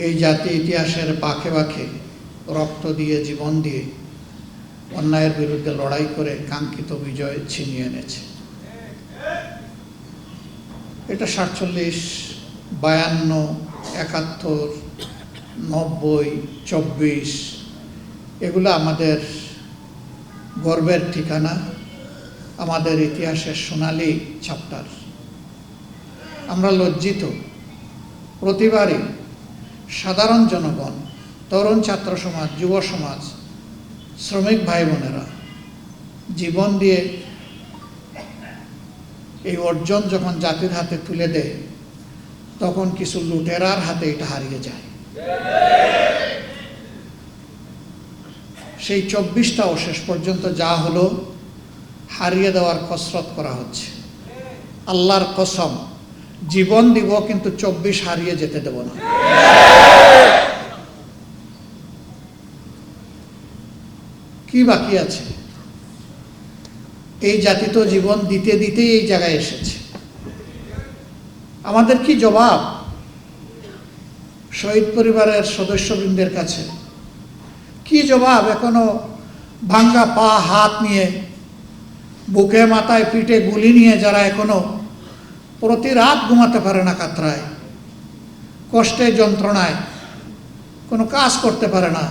এই জাতি ইতিহাসের বাঁকে বাঁকে রক্ত দিয়ে জীবন দিয়ে অন্যায়ের বিরুদ্ধে লড়াই করে কাঙ্ক্ষিত বিজয় ছিনিয়ে এনেছে। এটা 47, 52, 71, 90, 24 এগুলো আমাদের গর্বের ঠিকানা, আমাদের ইতিহাসের সোনালী চ্যাপ্টার। আমরা লজ্জিত প্রতিবারই সাধারণ জনগণ, তরুণ ছাত্র সমাজ, যুব সমাজ, শ্রমিক ভাই বোনেরা জীবন দিয়ে এই অর্জন যখন জাতির হাতে তুলে দেয় তখন কিছু লুটেরার হাতে এটা হারিয়ে যায়। সেই 24টাও শেষ পর্যন্ত যা হলো হারিয়ে দেওয়ার কসরত করা হচ্ছে। আল্লাহর কসম, জীবন দিব কিন্তু 24 হারিয়ে যেতে দেব না। কি বাকি আছে? এই জাতি তো জীবন দিতে দিতেই এই জায়গায় এসেছে। আমাদের কি জবাব শহীদ পরিবারের সদস্যবৃন্দের কাছে? কি জবাব এখনো ভাঙ্গা পা হাত নিয়ে, বুকে মাথায় পিঠে গুলি নিয়ে যারা এখনো প্রতি রাত ঘুমাতে পারে না কাতরায়, কষ্টে যন্ত্রণায় কোনো কাজ করতে পারে না,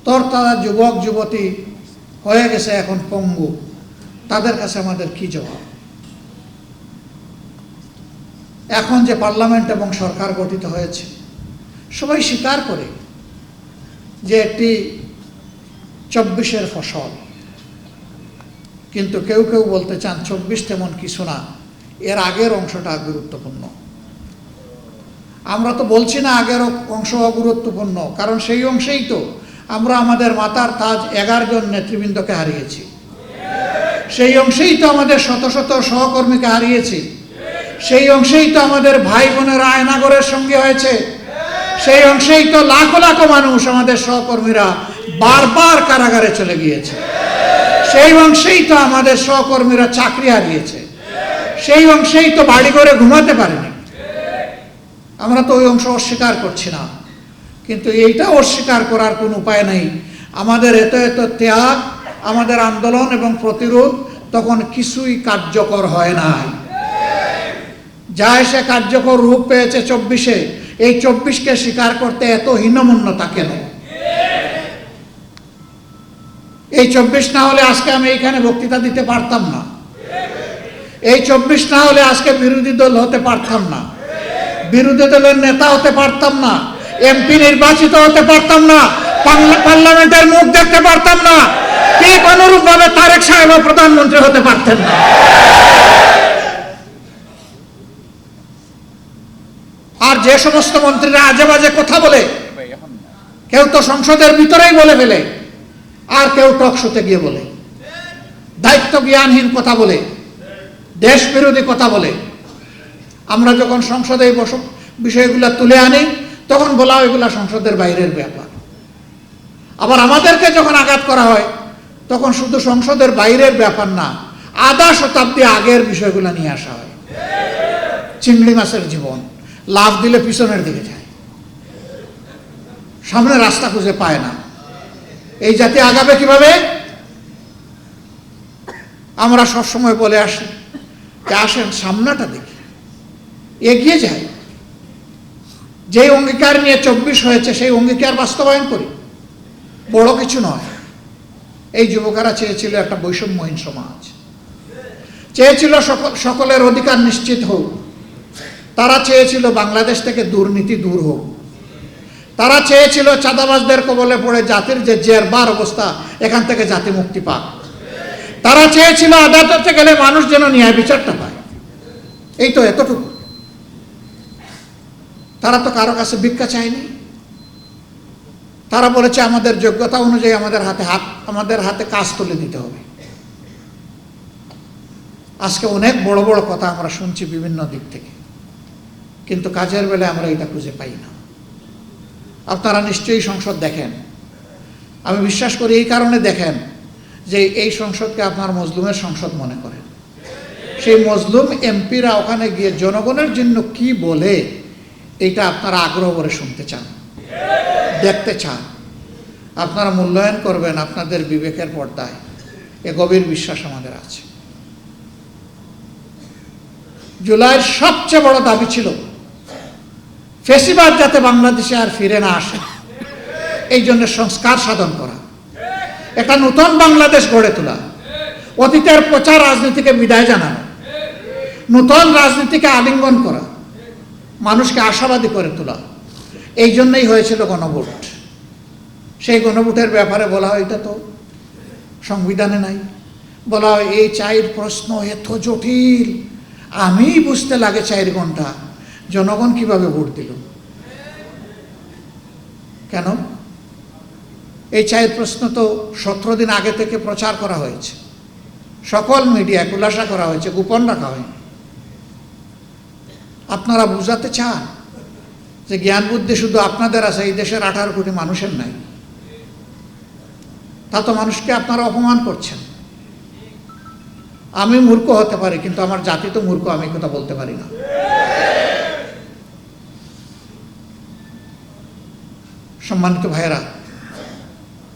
তারা যুবক যুবতী হয়ে গেছে এখন পঙ্গু, তাদের কাছে আমাদের কি জবাব? এখন যে পার্লামেন্ট এবং সরকার গঠিত হয়েছে সবাই স্বীকার করে যে একটি 24-এর ফসল, কিন্তু কেউ কেউ বলতে চান 24 তেমন কিছু না, এর আগের অংশটা গুরুত্বপূর্ণ। আমরা তো বলছি না আগের অংশ অগুরুত্বপূর্ণ, কারণ সেই অংশেই তো আমরা আমাদের মাতার তাজ 11 জন নেতৃবৃন্দকে হারিয়েছি, সেই অংশেই তো আমাদের শত শত সহকর্মীকে হারিয়েছি, সেই অংশেই তো আমাদের ভাই বোনেরা আয়নাগরের সঙ্গে হয়েছে, সেই অংশেই তো লাখো লাখো মানুষ আমাদের সহকর্মীরা বারবার কারাগারে চলে গিয়েছে, সেই অংশেই তো আমাদের সহকর্মীরা চাকরি হারিয়েছে, সেই অংশেই তো বাড়ি ঘরে ঘুমাতে পারেনি। আমরা তো ওই অংশ অস্বীকার করছি না, কিন্তু এইটা অস্বীকার করার কোনো উপায় নেই। আমাদের এত এত ত্যাগ, আমাদের আন্দোলন এবং প্রতিরোধ তখন কিছুই কার্যকর হয় নাই। যা এসে কার্যকর রূপ পেয়েছে 24-এ, এই 24কে স্বীকার করতে এত হীনমন্যতা কেন? এই 24 না হলে আজকে আমি এখানে বক্তৃতা দিতে পারতাম না, এই 24 না হলে আজকে বিরোধী দল হতে পারতাম না, বিরোধী দলের নেতা হতে পারতাম না, এমপি নির্বাচিত হতে পারতাম না, পার্লামেন্টের মুখ দেখতে পারতাম না, ঠিক অনুরূপ ভাবে তারেক সাহেব প্রধানমন্ত্রী হতে পারতেন না। আর যে সমস্ত মন্ত্রীরা আজে বাজে কথা বলে, কেউ তো সংসদের ভিতরেই বলে ফেলে, আর কেউ টক শোতে গিয়ে বলে, দায়িত্ব জ্ঞানহীন কথা বলে, দেশ বিরোধী কথা বলে, আমরা যখন সংসদে এই বিষয়গুলো তুলে আনি তখন বলা হয় এগুলা সংসদের বাইরের ব্যাপার। আবার আমাদেরকে যখন আঘাত করা হয় তখন শুধু সংসদের বাইরের ব্যাপার না, আধা শতাব্দী আগের বিষয়গুলো নিয়ে আসা হয়। চিংড়ি মাছের জীবন, লাফ দিলে পিছনের দিকে যায়, সামনে রাস্তা খুঁজে পায় না, এই জাতি আগাবে কিভাবে? আমরা সবসময় বলে আসি যে আসেন সামনাটা দেখি, এগিয়ে যাই, যে অঙ্গীকার নিয়ে 24 হয়েছে সেই অঙ্গীকার বাস্তবায়ন করি, বড় কিছু নয়। এই যুবকেরা চেয়েছিল একটা বৈষম্যহীন সমাজ, চেয়েছিল সকলের অধিকার নিশ্চিত হোক, তারা চেয়েছিল বাংলাদেশ থেকে দুর্নীতি দূর হোক, তারা চেয়েছিল চাঁদাবাজদের কবলে পড়ে জাতির যে জেরবার অবস্থা এখান থেকে জাতি মুক্তি পাক, তারা চেয়েছিল আদালতে গেলে মানুষ যেন ন্যায় বিচারটা পায়। এই তো এতটুকু। তারা তো কারো কাছে ভিক্ষা চায়নি, তারা বলেছে আমাদের যোগ্যতা অনুযায়ী আমাদের হাতে কাজ তুলে দিতে হবে। আজকে অনেক বড় বড় কথা আমরা শুনছি বিভিন্ন দিক থেকে, কিন্তু কাজের বেলায় আমরা এটা খুঁজে পাই না। আপনারা নিশ্চয়ই সংসদ দেখেন, আমি বিশ্বাস করি এই কারণে দেখেন যে এই সংসদকে আপনার মজলুমের সংসদ মনে করেন। সেই মজলুম এমপিরা ওখানে গিয়ে জনগণের জন্য কি বলে এইটা আপনারা আগ্রহ করে শুনতে চান, দেখতে চান, আপনারা মূল্যায়ন করবেন আপনাদের বিবেকের পর্দায়। এ গভীর বিশ্বাস আমাদের আছে। জুলাইয়ের সবচেয়ে বড় দাবি ছিল ফ্যাসিবাদ যাতে বাংলাদেশে আর ফিরে না আসে, এই জন্য সংস্কার সাধন করা, একটা নতুন বাংলাদেশ গড়ে তোলা, অতীতের পচা রাজনীতিকে বিদায় জানানো, নতুন রাজনীতিকে আলিঙ্গন করা, মানুষকে আশাবাদী করে তোলা। এই জন্যই হয়েছিল গণভোট। সেই গণভোটের ব্যাপারে বলা হয় এটা তো সংবিধানে নাই। বলা হয় এই 4 প্রশ্ন এত জটিল, আমি বুঝতে লাগে 4 ঘন্টা, জনগণ কিভাবে ভোট দিল? কেন? এই 4 প্রশ্ন তো 17 দিন আগে থেকে প্রচার করা হয়েছে, সকল মিডিয়া খুলাসা করা হয়েছে, গোপন রাখা হয়নি। আপনারা বুঝাতে চান যে জ্ঞান বুদ্ধি শুধু আপনাদের আছে, এই দেশের 18 কোটি মানুষের নাই? তা তো মানুষকে আপনারা অপমান করছেন। আমি মূর্খ হতে পারি, কিন্তু আমার জাতি তো মূর্খ, আমি কথা বলতে পারি না। সম্মানিত ভাইয়েরা,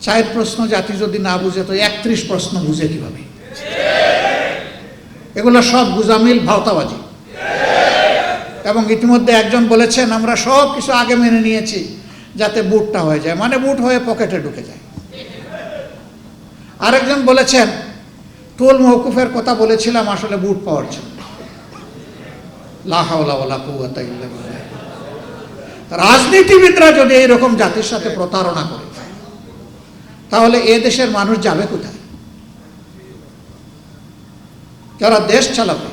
4 প্রশ্ন জাতি যদি না বুঝে তো 31 প্রশ্ন বুঝে কিভাবে? এগুলো সব গুজামিল, ভাওতাবাজি। এবং ইতিমধ্যে একজন বলেছেন আমরা সব কিছু আগে মেনে নিয়েছি যাতে বুটটা হয়ে যায়, মানে বুট হয়ে পকেটে ঢুকে যায়। আরেকজন বলেছেন টুল মওকুফের কথা বলেছিলাম আসলে বুট পাওয়ার জন্য। লা হাওলা ওয়ালা কুওয়াতা ইল্লা বিল্লাহ। রাজনীতিবিদরা যদি এইরকম জাতির সাথে প্রতারণা করে তাহলে এ দেশের মানুষ যাবে কোথায়? যারা দেশ চালাবে,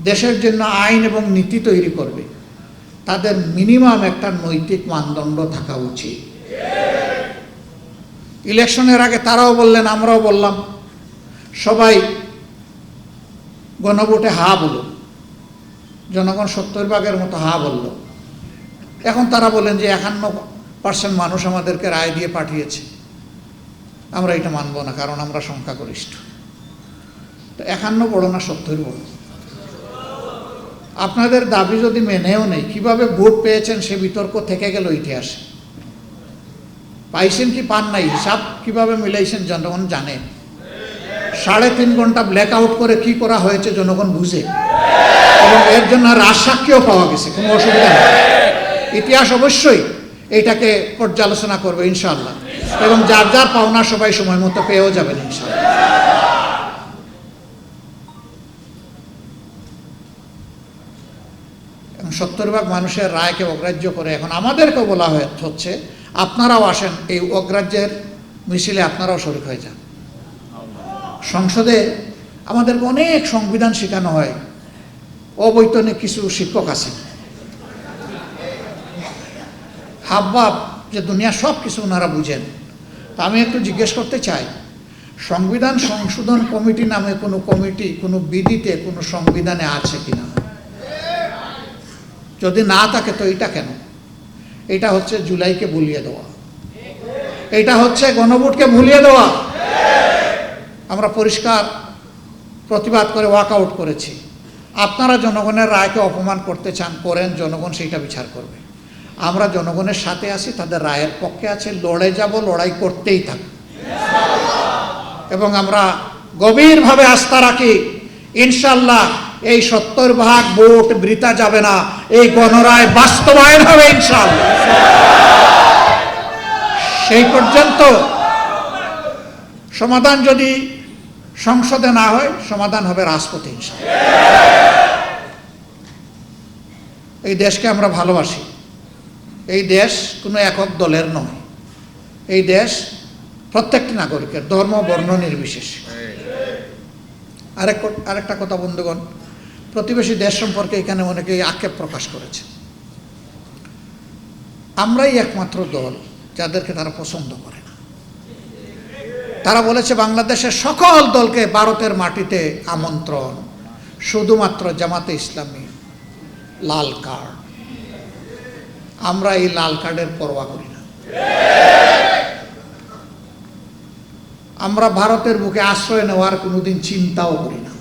দেশের জন্য আইন এবং নীতি তৈরি করবে, তাদের মিনিমাম একটা নৈতিক মানদণ্ড থাকা উচিত। ইলেকশনের আগে তারাও বললেন, আমরাও বললাম, সবাই গণভোটে হা বলল, জনগণ 70% মতো হা বলল। এখন তারা বলেন যে 51% মানুষ আমাদেরকে রায় দিয়ে পাঠিয়েছে, আমরা এটা মানব না কারণ আমরা সংখ্যাগরিষ্ঠ। তো 51 বড় না 70 বড়? আপনাদের দাবি যদি মেনেও নেই, কিভাবে ভোট পেয়েছেন সে বিতর্ক থেকে গেল ইতিহাসে। পাইছেন কি পান নাই, হিসাব কিভাবে মিলাইছেন জনগণ জানে। 3.5 ঘন্টা ব্ল্যাক আউট করে কি করা হয়েছে জনগণ বুঝে, এবং এর জন্য রাজসাক্ষীও পাওয়া গেছে, কোনো অসুবিধা নেই। ইতিহাস অবশ্যই এইটাকে পর্যালোচনা করবে ইনশাআল্লাহ, এবং যার যার পাওনা সবাই সময় মতো পেয়েও যাবেন ইনশাআল্লাহ। এবং 70% মানুষের রায়কে অগ্রাহ্য করে এখন আমাদেরকেও বলা হচ্ছে আপনারাও আসেন, এই অগ্রাহ্যের মিছিলে আপনারাও শরীক হয়ে যান। সংসদে আমাদেরকে অনেক সংবিধান শেখানো হয়, অবৈতনিক কিছু শিক্ষক আছে, হাবভাব যে দুনিয়া সব কিছু ওনারা বুঝেন। তা আমি একটু জিজ্ঞেস করতে চাই, সংবিধান সংশোধন কমিটি নামে কোনো কমিটি কোনো বিধিতে কোনো সংবিধানে আছে কিনা? যদি না থাকে তো এটা কেন? এটা হচ্ছে জুলাইকে ভুলিয়ে দেওয়া, এটা হচ্ছে গণভোটকে ভুলিয়ে দেওয়া। আমরা পরিষ্কার প্রতিবাদ করে ওয়াকআউট করেছি। আপনারা জনগণের রায়কে অপমান করতে চান, করেন, জনগণ সেইটা বিচার করবে। আমরা জনগণের সাথে আছি, তাদের রায়ের পক্ষে আছে, লড়ে যাব, লড়াই করতেই থাকব। এবং আমরা গভীরভাবে আস্থা রাখি ইনশাআল্লাহ এই 70% ভোট বৃথা যাবে না, এই গণরায় বাস্তবায়ন হবে ইনশাআল্লাহ। সেই পর্যন্ত সমাধান যদি সংসদে না হয়, সমাধান হবে রাজপথে ইনশাআল্লাহ। এই দেশকে আমরা ভালোবাসি। এই দেশ কোনো একক দলের নয়, এই দেশ প্রত্যেকটি নাগরিকের, ধর্ম বর্ণ নির্বিশেষে। আরেকটা কথা বন্ধুগণ, প্রতিবেশী দেশ সম্পর্কে এখানে অনেকেই আক্ষেপ প্রকাশ করেছে। আমরাই একমাত্র দল যাদেরকে তারা পছন্দ করে না। তারা বলেছে বাংলাদেশের সকল দলকে ভারতের মাটিতে আমন্ত্রণ, শুধুমাত্র জামাতে ইসলামী লাল কার্ড। আমরা এই লাল কার্ডের পরোয়া করি না। আমরা ভারতের বুকে আশ্রয় নেওয়ার কোনোদিন চিন্তাও করি না।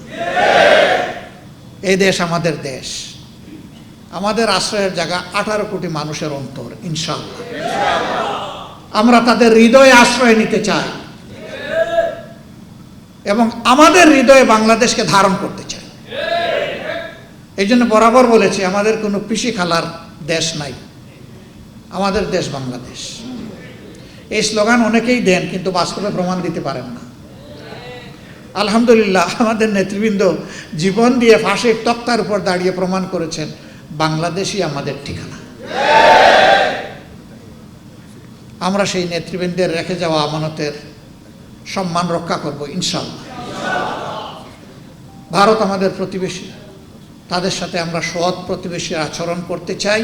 এই দেশ আমাদের দেশ, আমাদের আশ্রয়ের জায়গা 18 কোটি মানুষের অন্তর, ইনশাআল্লাহ। আমরা তাদের হৃদয়ে আশ্রয় নিতে চাই এবং আমাদের হৃদয়ে বাংলাদেশকে ধারণ করতে চাই। এই জন্য বরাবর বলেছি, আমাদের কোনো পিসি খালার দেশ নাই, আমাদের দেশ বাংলাদেশ। এই স্লোগান অনেকেই দেন, কিন্তু বাস্তবে প্রমাণ দিতে পারেন না। আলহামদুলিল্লাহ, আমাদের নেতৃবৃন্দ জীবন দিয়ে ফাঁসির তক্তার উপর দাঁড়িয়ে প্রমাণ করেছেন বাংলাদেশই আমাদের ঠিকানা। আমরা সেই নেতৃবৃন্দের রেখে যাওয়া আমানতের সম্মান রক্ষা করব ইনশাআল্লাহ। ভারত আমাদের প্রতিবেশী, তাদের সাথে আমরা সৎ প্রতিবেশীর আচরণ করতে চাই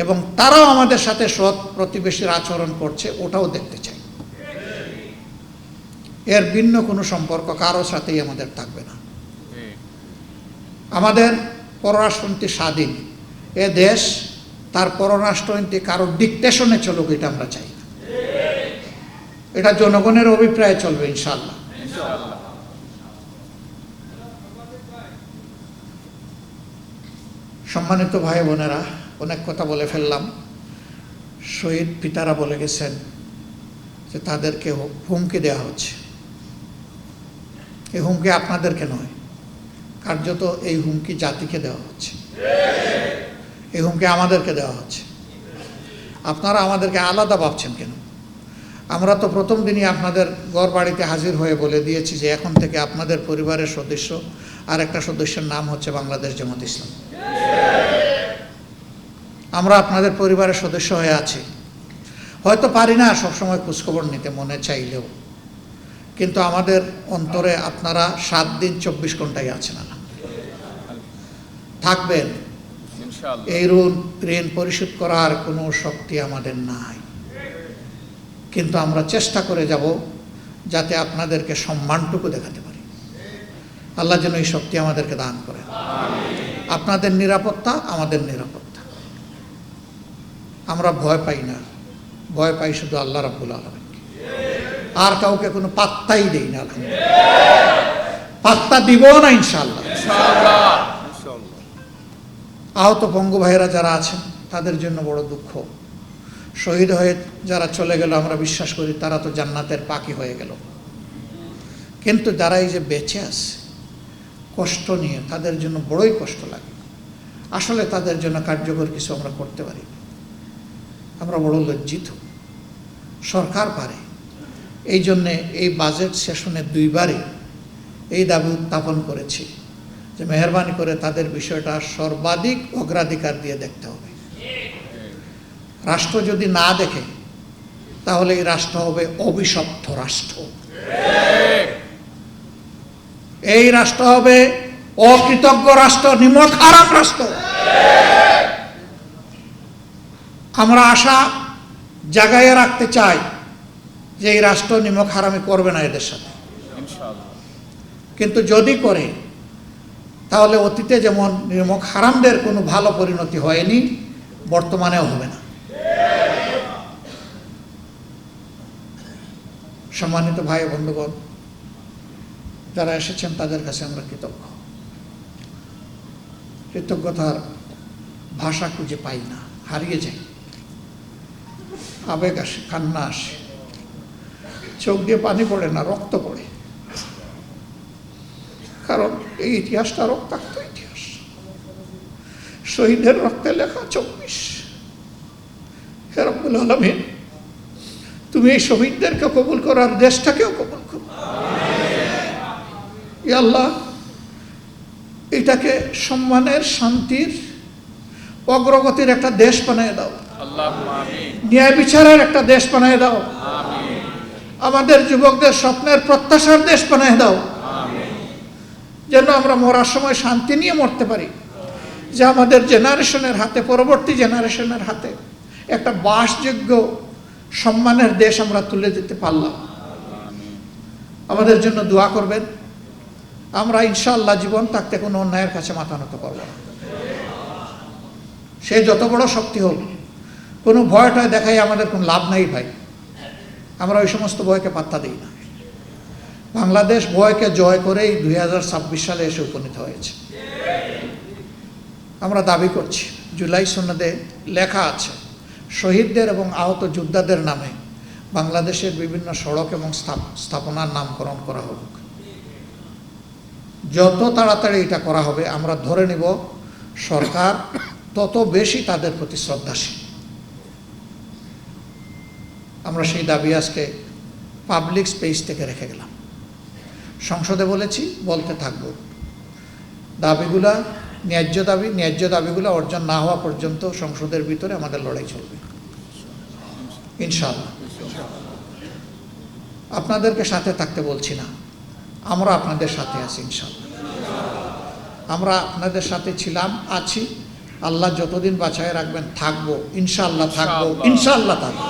এবং তারাও আমাদের সাথে সৎ প্রতিবেশীর আচরণ করছে ওটাও দেখতে চাই। এর ভিন্ন কোনো সম্পর্ক কারোর সাথেই আমাদের থাকবে না। আমাদের পররাষ্ট্রনীতি স্বাধীন, এ দেশ তার পররাষ্ট্রনীতি কারোর ডিকটেশনে চলুক, এটা আমরা চাই না। এটা জনগণের অভিপ্রায়ে চলবে ইনশাআল্লাহ। সম্মানিত ভাই বোনেরা, অনেক কথা বলে ফেললাম। শহীদ পিতারা বলে গেছেন যে তাদেরকে হুমকি দেওয়া হচ্ছে। এই হুমকি আপনাদেরকে নয়, কার্যত এই হুমকি জাতিকে দেওয়া হচ্ছে, এই হুমকি আমাদেরকে দেওয়া হচ্ছে। আপনারা আমাদেরকে আলাদা ভাবছেন কেন? আমরা তো প্রথম দিনই আপনাদের ঘর বাড়িতে হাজির হয়ে বলে দিয়েছি যে এখন থেকে আপনাদের পরিবারের সদস্য আর একটা সদস্যের নাম হচ্ছে বাংলাদেশ জামাত ইসলাম। আমরা আপনাদের পরিবারের সদস্য হয়ে আছি। হয়তো পারি না সবসময় খোঁজখবর নিতে, মনে চাইলেও, কিন্তু আমাদের অন্তরে আপনারা 7 দিন 24 ঘন্টাই আছেন, থাকবেন। এই ঋণ পরিশোধ করার কোনো শক্তি আমাদের নাই, কিন্তু আমরা চেষ্টা করে যাব যাতে আপনাদেরকে সম্মানটুকু দেখাতে পারি। আল্লাহ যেন এই শক্তি আমাদেরকে দান করেন। আপনাদের নিরাপত্তা আমাদের নিরাপত্তা। আমরা ভয় পাই না, ভয় পাই শুধু আল্লাহ রাব্বুল আলামিনকে। আর কাউকে কোনো পাত্তাই দেই না, পাত্তা দিব না ইনশাআল্লাহ। আহত পঙ্গু ভাইয়েরা যারা আছেন তাদের জন্য বড় দুঃখ। শহীদ হয়ে যারা চলে গেল, আমরা বিশ্বাস করি তারা তো জান্নাতের পাখি হয়ে গেল, কিন্তু যারা এই যে বেঁচে আছে কষ্ট নিয়ে, তাদের জন্য বড়ই কষ্ট লাগে। আসলে তাদের জন্য কার্যকর কিছু আমরা করতে পারি। আমরা বড় লজ্জিত। সরকার পারে, এই জন্যে এই বাজেট সেশনে 2 বারই এই দাবি উত্থাপন করেছি যে মেহরবানি করে তাদের বিষয়টা সর্বাধিক অগ্রাধিকার দিয়ে দেখতে হবে। রাষ্ট্র যদি না দেখে তাহলে এই রাষ্ট্র হবে অভিশপ্ত রাষ্ট্র, এই রাষ্ট্র হবে অকৃতজ্ঞ রাষ্ট্র, নিমক হারাম রাষ্ট্র। আমরা আশা জাগাইয়ে রাখতে চাই যে এই রাষ্ট্র নিমক হারামি করবে না এদের সাথে, কিন্তু যদি করে তাহলে অতীতে যেমন নিমক হারামদের কোনো ভালো পরিণতি হয়নি, বর্তমানেও হবে না। সম্মানিত ভাই বন্ধুগণ, যারা এসেছেন তাদের কাছে আমরা কৃতজ্ঞ। কৃতজ্ঞতার ভাষা খুঁজে পাই না, হারিয়ে যাই। আবেগ আসে, কান্না আসে, চোখ দিয়ে পানি পড়ে না, রক্ত পড়ে। কারণ এই ইতিহাসটা রক্তাক্ত ইতিহাস, শহীদের রক্তে লেখা 24। হে রব্বুল আলামিন, তুমি এই শহীদদেরকে কবুল করার দেশটাকেও কবুল করো। ইয়া আল্লাহ, এটাকে সম্মানের, শান্তির, অগ্রগতির একটা দেশ বানিয়ে দাও। ন্যায় বিচারের একটা দেশ বানিয়ে দাও। আমাদের যুবকদের স্বপ্নের প্রত্যাশার দেশ বানিয়ে দাও, যেন আমরা মরার সময় শান্তি নিয়ে মরতে পারি, যে আমাদের জেনারেশনের হাতে, পরবর্তী জেনারেশনের হাতে একটা বাসযোগ্য সম্মানের দেশ আমরা তুলে দিতে পারলাম। আমাদের জন্য দোয়া করবেন। আমরা ইনশাআল্লাহ জীবন থাকতে কোনো অন্যায়ের কাছে মাথা নত করব না। সে যত বড় শক্তি হোক, কোনো ভয়টা দেখাই আমাদের কোনো লাভ নাই ভাই। আমরা ওই সমস্ত ভয়কে পাত্তা দিই না। বাংলাদেশ ভয়কে জয় করেই 2026 সালে এসে উপনীত হয়েছে। আমরা দাবি করছি, জুলাই সনদে লেখা আছে শহীদদের এবং আহত যোদ্ধাদের নামে বাংলাদেশের বিভিন্ন সড়ক এবং স্থাপনার নামকরণ করা হোক। যত তাড়াতাড়ি এটা করা হবে আমরা ধরে নিব সরকার তত বেশি তাদের প্রতি শ্রদ্ধাশীল। আমরা সেই দাবি আজকে পাবলিক স্পেস থেকে রেখে গেলাম, সংসদে বলেছি, বলতে থাকব। দাবিগুলা ন্যায্য দাবিগুলো অর্জন না হওয়া পর্যন্ত সংসদের ভিতরে আমাদের লড়াই চলবে ইনশাআল্লাহ। আপনাদেরকে সাথে থাকতে বলছি না, আমরা আপনাদের সাথে আছি ইনশাআল্লাহ। আমরা আপনাদের সাথে ছিলাম, আছি, আল্লাহ যতদিন বাঁচায় রাখবেন থাকবো ইনশাআল্লাহ, থাকবো ইনশাআল্লাহ, থাকবো।